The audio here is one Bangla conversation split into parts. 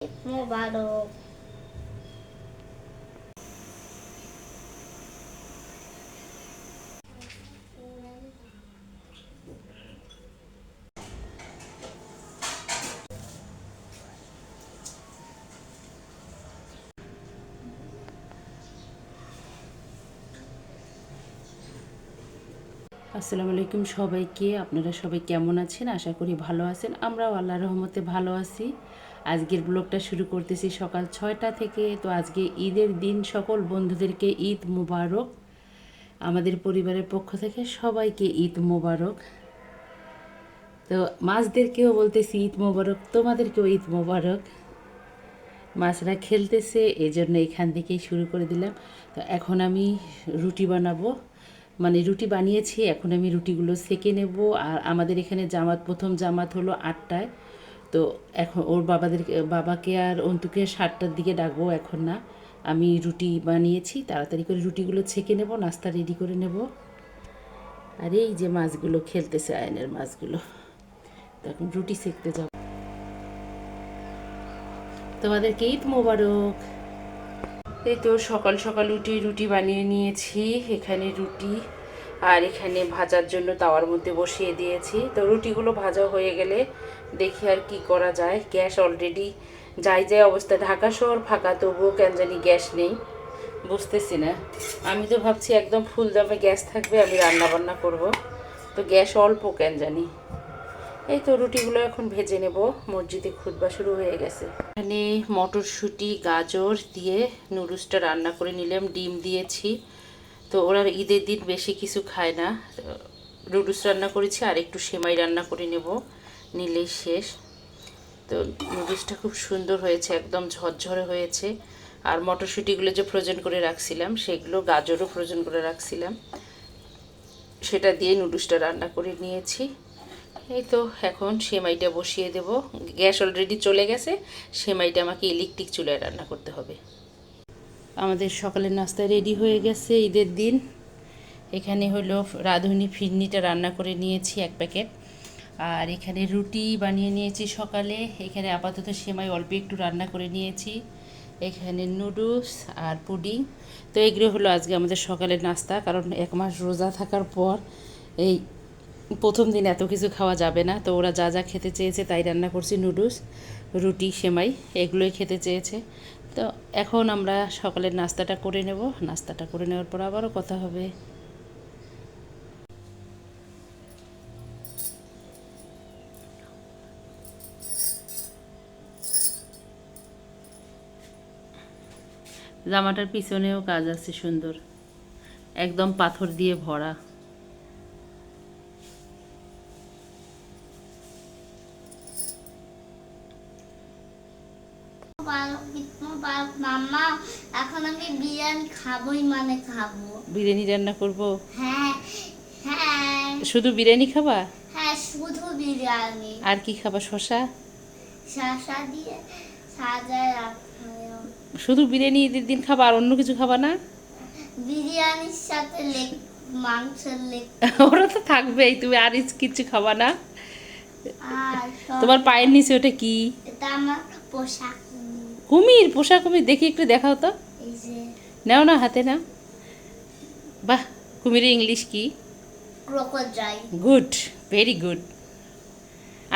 মোবারক। আসসালামু আলাইকুম সবাইকে। আপনারা সবাই কেমন আছেন? আশা করি ভালো আছেন। আমরাও আল্লাহর রহমতে ভালো আছি। আজকের ব্লগটা শুরু করতেছি সকাল 6টা থেকে। তো আজকে ঈদের দিন, সকল বন্ধুদেরকে ঈদ মোবারক। আমাদের পরিবারের পক্ষ থেকে সবাইকে ঈদ মোবারক। তো মাছদেরকেও বলতেছি ঈদ মোবারক, তোমাদেরকেও ঈদ মোবারক। মাছরা খেলতেছে, এই জন্য এখান থেকেই শুরু করে দিলাম। তো এখন আমি রুটি বানাবো, মানে রুটি বানিয়েছি, এখন আমি রুটিগুলো সেঁকে নেব। আর আমাদের এখানে প্রথম জামাত হলো 8টায়। তো এখন ওর বাবাকে আর অন্তুকে 7টার দিকে ডাকবো, এখন না। আমি রুটি বানিয়েছি, তাড়াতাড়ি করে রুটিগুলো ছেঁকে নেব, নাস্তা রেডি করে নেব। আর এই যে মাছগুলো খেলতেছে, আয়নের মাছগুলো। তো এখন রুটি সেঁকতে যাব। তোমাদেরকে ঈদ মোবারক। এই তো সকাল সকাল উঠে রুটি বানিয়ে নিয়েছি। এখানে রুটি, আর এখানে ভাজার জন্য তাওয়ার মধ্যে বসিয়ে দিয়েছি। তো রুটিগুলো ভাজা হয়ে গেলে দেখি আর কি করা যায়। গ্যাস অলরেডি যাই অবস্থা, ঢাকা শহর ফাঁকা, তবুও কেন জানি গ্যাস নেই, বুঝতেছি না। আমি তো ভাবছি একদম ফুল দামে গ্যাস থাকবে, আমি রান্না বান্না করব, তো গ্যাস অল্প কেন জানি। এই তো রুটিগুলো এখন ভেজে নেব। মসজিদে খুতবা শুরু হয়ে গেছে। এখানে মটরশুঁটি গাজর দিয়ে নুডলসটা রান্না করে নিলাম, ডিম দিয়েছি। তো ওরা ঈদের দিন বেশি কিছু খায় না। নুডলস রান্না করেছি, আর একটু সেমাই রান্না করে নিলেই শেষ। তো নুডলসটা খুব সুন্দর হয়েছে, একদম ঝরঝরে হয়েছে। আর মটরশুঁটিগুলো যে ফ্রোজেন করে রাখছিলাম, সেগুলো গাজরও ফ্রোজেন করে রাখছিলাম, সেটা দিয়ে নুডলসটা রান্না করে নিয়েছি। এই তো এখন সেমাইটা বসিয়ে দেব। গ্যাস অলরেডি চলে গেছে, সেমাইটা আমাকে ইলেকট্রিক চুলায় রান্না করতে হবে। আমাদের সকালের নাস্তা রেডি হয়ে গেছে ঈদের দিন। এখানে হলো রাঁধুনি ফিরনিটা রান্না করে নিয়েছি 1 প্যাকেট। আর এখানে রুটি বানিয়ে নিয়েছি সকালে। এখানে আপাতত সেমাই অল্প একটু রান্না করে নিয়েছি। এখানে নুডলস আর পুডিং। তো এগুলো হলো আজকে আমাদের সকালের নাস্তা, কারণ 1 মাস রোজা থাকার পর এই প্রথম দিন এত কিছু খাওয়া যাবে না। তো ওরা যা যা খেতে চেয়েছে তাই রান্না করছি, নুডলস, রুটি, সেমাই, এগুলোই খেতে চেয়েছে। তো এখন আমরা সকালের নাস্তাটা করে নেব। নাস্তাটা করে নেওয়ার পর আবারও কথা হবে। জামাটার পিছনেও কাজ আছে সুন্দর, একদম পাথর দিয়ে ভরা। মাম্মা, এখন আমি বিরিয়ানি খাবোই, মানে খাবো। বিরিয়ানি রান্না করব? হ্যাঁ হ্যাঁ শুধু বিরিয়ানি খাবা? হ্যাঁ, শুধু বিরিয়ানি। আর কি খাবা? শশা? শসা দিয়ে সাজায় রাখা। শুধু বিরিয়ানি ঈদের দিন খাবা, আর অন্য কিছু খাবা না? বিরিয়ানির সাথে লেগ, মাংসের লেগ। ওরা তো থাকবেই, তুমি আর কিছু খাবা না? আর তোমার পায়ের নিচে ওটা কি? এটা আমার পোশাক। কুমির? পোষা কুমির? দেখি একটু দেখাও তো। এই যে নাও না, হাতে নাও। বাহ, কুমিরের ইংলিশ কি? ক্রোকোডাইল। Good, very good.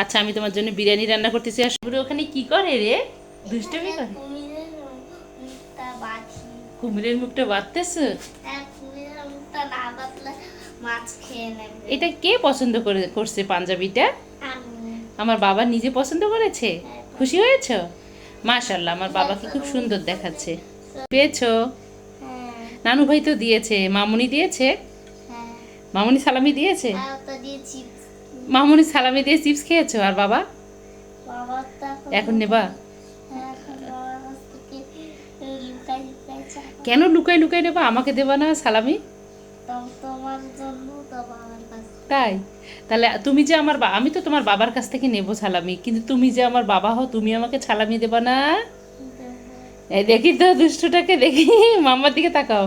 আচ্ছা, আমি তোমার জন্য বিরিয়ানি রান্না করতেছি। আর শুভ্র ওখানে কি করে রে? দুষ্টমি করে? কুমিরের মুখটা বাঁধি। কুমিরের মুখটা বাঁধতেছে? হ্যাঁ, কুমিরের মুখটা না বাঁধলে মাছ খেয়ে নেবে। এটা কে পছন্দ করছে পাঞ্জাবিটা? আমি। আমার বাবা নিজে পছন্দ করেছে? খুশি হয়েছো? মাশাআল্লাহ, আমার বাবাকে খুব সুন্দর দেখাচ্ছে। পেয়েছো? হ্যাঁ নানু ভাই তো দিয়েছে, মামুনি দিয়েছে। হ্যাঁ মামুনি সালামি দিয়েছে। আর ওটা দিয়ে চিপস। মামুনি সালামি দিয়ে চিপস খেয়েছো, আর বাবা? বাবারটা এখন নেবা? এখন বাবার কাছ থেকে লুকাই লুকাই চাবো। কেন লুকাই লুকাই নেবা? আমাকে দেবা না সালামি? তোমার জন্য তো বাবার কাছ। তাই? তাহলে তুমি যে আমি তো তোমার বাবার কাছ থেকে নেব সালামি, কিন্তু তুমি যে আমার বাবা হও, তুমি আমাকে সালামি দেবা না? এই দেখি তো দুষ্টুটাকে, দেখি মাম্মার দিকে তাকাও।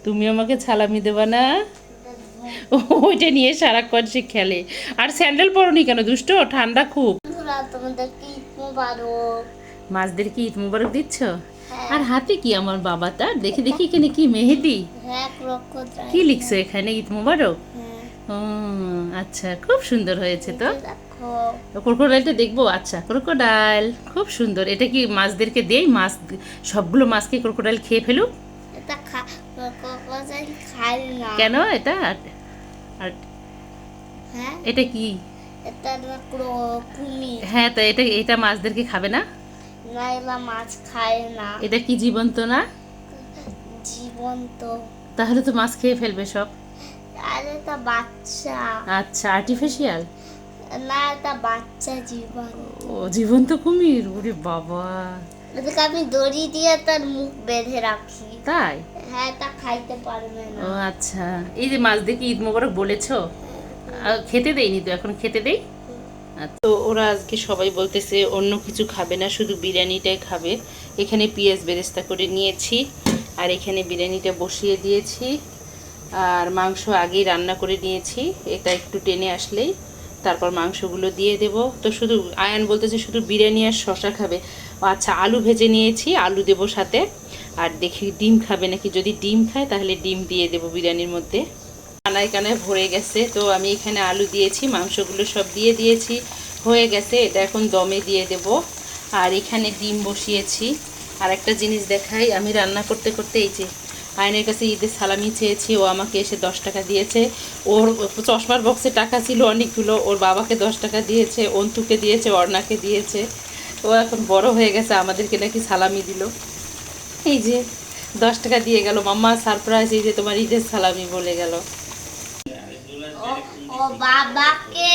তুমি আমাকে সালামি দেবা না? ওইটা নিয়ে সারাক্ষণ সে খেলে। আর স্যান্ডেল পরনি কেন দুষ্ট? ঠান্ডা খুব। বন্ধুরা, তোমাদেরকে ঈদ মোবারক। মাছদের কি ঈদ মুবারক দিচ্ছ? হ্যাঁ। আর হাতে কি আমার বাবা তার? দেখি দেখি এখানে কি মেহেদি, হ্যাঁ ক্রোকোডাইল। কি লিখছো এখানে ঈদ মুবারক? হ্যাঁ। ও আচ্ছা, খুব সুন্দর হয়েছে তো। এই যে দেখো। ক্রোকোডাইলটা দেখবো? আচ্ছা, ক্রোকোডাইল খুব সুন্দর। এটা কি মাছদেরকে দেই? মাছ সবগুলো মাছকে ক্রোকোডাইল খেয়ে ফেলুক? এটা ক্রোকোডাইল খায় না। কেন এটা? আর হ্যাঁ এটা কি? এটা কুমির। হ্যাঁ, তো এটা এটা মাছদেরকে খাবে না? না এলা মাছ খায় না। এটা কি জীবন্ত না? জীবন্ত। তাহলে তো মাছ খেয়ে ফেলবে সব। আর এটা বাচ্চা। আচ্ছা, আর্টিফিশিয়াল? না এটা বাচ্চা জীবন্ত। ও জীবন্ত কুমির, ওরে বাবা। এটাকে আমি দড়ি দিয়ে তার মুখ বেঁধে রাখি। তাই? হ্যাঁ তা খাইতে পারবে না। ও আচ্ছা, এই যে মাছ দেখে ঈদ মোবারক বলেছো, খেতে দেয়নি তো, এখন খেতে দেই। তো ওরা আজকে সবাই বলতেছে অন্য কিছু খাবে না, শুধু বিরিয়ানিটাই খাবে। এখানে পেঁয়াজ বেরেস্তা করে নিয়েছি, আর এখানে বিরিয়ানিটা বসিয়ে দিয়েছি, আর মাংস আগেই রান্না করে নিয়েছি। এটা একটু টেনে আসলেই তারপর মাংসগুলো দিয়ে দেব। তো শুধু আয়ান বলতেছে শুধু বিরিয়ানি আর শশা খাবে। আচ্ছা, আলু ভেজে নিয়েছি, আলু দেবো সাথে। আর দেখি ডিম খাবে নাকি, যদি ডিম খায় তাহলে ডিম দিয়ে দেবো বিরিয়ানির মধ্যে। কানায় কানায় ভরে গেছে, তো আমি এখানে আলু দিয়েছি, মাংসগুলো সব দিয়ে দিয়েছি, হয়ে গেছে। এটা এখন দমে দিয়ে দেব। আর এখানে ডিম বসিয়েছি। আর একটা জিনিস দেখাই, আমি রান্না করতে করতে এই যে আয়নের কাছে ঈদের সালামি চেয়েছি, ও আমাকে এসে 10 টাকা দিয়েছে। ওর চশমার বক্সে টাকা ছিল অনেকগুলো, ওর বাবাকে 10 টাকা দিয়েছে, অন্তুকে দিয়েছে, অর্ণাকে দিয়েছে। ও এখন বড় হয়ে গেছে, আমাদেরকে নাকি সালামি দিল। এই যে 10 টাকা দিয়ে গেল, মাম্মা সারপ্রাইজ, এই যে তোমার ঈদের সালামি বলে গেল। ও বাবাকে,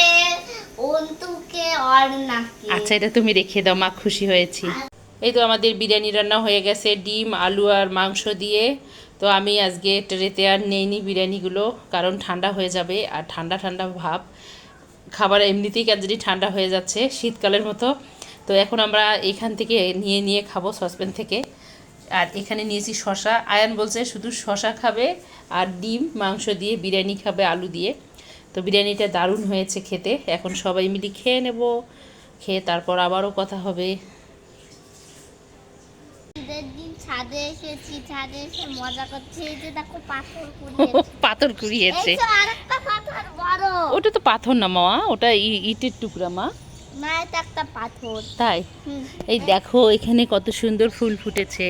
অন্তুকে, অর্ণাকে। আচ্ছা, এটা তুমি রেখে দাও, মা খুশি হয়েছি। এই তো আমাদের বিরিয়ানি রান্না হয়ে গেছে, ডিম আলু আর মাংস দিয়ে। তো আমি আজকে ট্রেতে আর নেইনি বিরিয়ানিগুলো, কারণ ঠান্ডা হয়ে যাবে, আর ঠান্ডা ঠান্ডা ভাব, খাবার এমনিতেই কেন জানি ঠান্ডা হয়ে যাচ্ছে শীতকালের মতো। তো এখন আমরা এখান থেকে নিয়ে নিয়ে খাবো সসপ্যান থেকে। আর এখানে নিয়েছি শশা, আয়ান বলছে শুধু শশা খাবে আর ডিম মাংস দিয়ে বিরিয়ানি খাবে আলু দিয়ে। তো বিরিয়ানিটা দারুণ হয়েছে খেতে। এখন সবাই মিলে খেয়ে নেব, খেয়ে তারপর আবারও কথা হবে। ঈদের দিন ছাদে এসেছি, ছাদে এসে মজা করছি। এই যে দেখো পাথর কুড়িয়েছে। পাথর কুড়িয়েছে? এই তো আরেকটা পাথর বড়। ওটা তো পাথর না মা, ওটা ইটের টুকরা মা। না এটা একটা পাথর। তাই? এই দেখো এখানে কত সুন্দর ফুল ফুটেছে।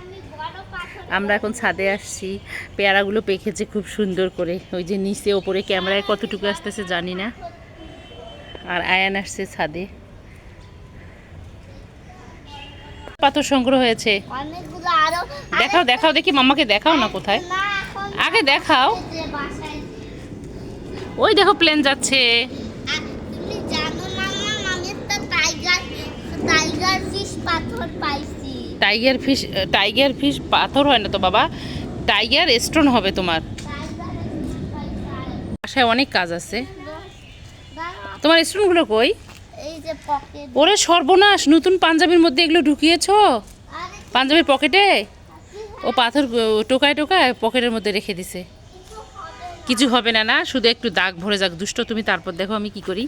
আমি বড় পাথর। আমরা এখন ছাদে আসছি, পেয়ারাগুলো পেকেছে খুব সুন্দর করে। ওই যে নিচে ওপরে ক্যামেরায় কতটুকু আসতেছে জানি না। আর আয়ান আসছে ছাদে। পাথর সংগ্রহ হয়েছে অনেকগুলো আরো। দেখাও দেখাও দেখি, মাম্মাকে দেখাও না কোথায়, না এখন আগে দেখাও। এই যে বাসায়। ওই দেখো প্লেন যাচ্ছে। তুমি জানো না মাম, আমি একটা টাইগার ফিশ পাথর পাইছি। টাইগার ফিশ পাথর হয় না তো বাবা, টাইগার স্টোন হবে তোমার। টাইগার ফিশ পাইছি। বাসায় অনেক কাজ আছে। দাঁড়াও, তোমার স্টোনগুলো কই? এই যে পকেট। ওরে সর্বনাশ, নতুন পাঞ্জাবির মধ্যে এগুলো ঢুকিয়েছো? আরে পাঞ্জাবির পকেটে? ও পাথর টোকায় টোকায় পকেটের মধ্যে রেখে দিছে। কিছু হবে না, না শুধু একটু দাগ ভরে যাক। দুষ্ট তুমি, তারপর দেখো আমি কি করি।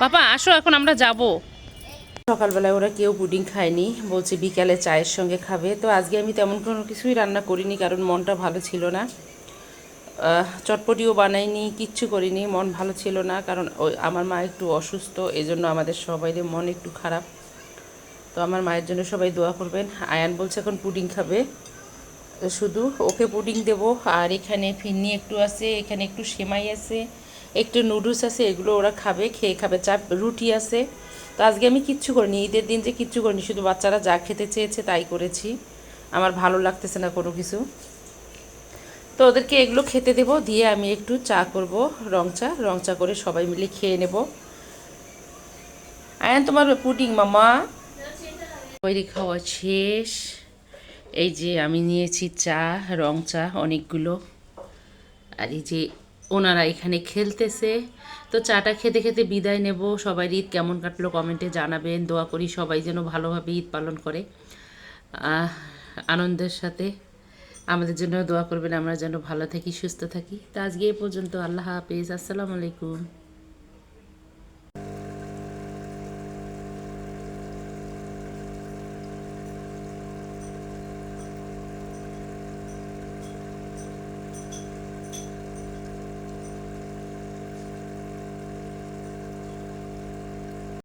পাপা আসো, এখন আমরা যাব। সকালবেলায় ওরা কেউ পুডিং খায়নি, বলছে বিকালে চায়ের সঙ্গে খাবে। তো আজকে আমি তেমন কোনো কিছুই রান্না করিনি, কারণ মনটা ভালো ছিল না। চটপটিও বানাইনি, কিচ্ছু করিনি, মন ভালো ছিল না। কারণ ওই আমার মা একটু অসুস্থ, এজন্য আমাদের সবাইদের মন একটু খারাপ। তো আমার মায়ের জন্য সবাই দোয়া করবেন। আয়ান বলছে এখন পুডিং খাবে, শুধু ওকে পুডিং দেব। আর এখানে ফিরনি একটু আছে, এখানে একটু সেমাই আছে, একটু নুডলস আছে, এগুলো ওরা খাবে, খেয়ে খাবে। চা রুটি আছে। তো আজকে আমি কিচ্ছু করিনি, ঈদের দিন যে কিচ্ছু করিনি, শুধু বাচ্চারা যা খেতে চেয়েছে তাই করেছি। আমার ভালো লাগতেছে না কোনো কিছু। তো ওদেরকে এগুলো খেতে দেব, দিয়ে আমি একটু চা করব, রং চা করে সবাই মিলে খেয়ে নেব। আয়ান তোমার পুডিং মামা তৈরি খাওয়া শেষ। এই যে আমি নিয়েছি চা, রং চা অনেকগুলো। আর এই যে ওনারা এখানে খেলতেছে। তো চাটা খেতে খেতে বিদায় নেব। সবাই ঈদ কেমন কাটলো কমেন্টে জানাবেন। দোয়া করি সবাই যেন ভালোভাবে ঈদ পালন করে, আনন্দের সাথে। আমাদের জন্য দোয়া করবেন, আমরা যেন ভালো থাকি, সুস্থ থাকি। তো আজকে এ পর্যন্ত। আল্লাহ হাফেজ, আসসালামু আলাইকুম।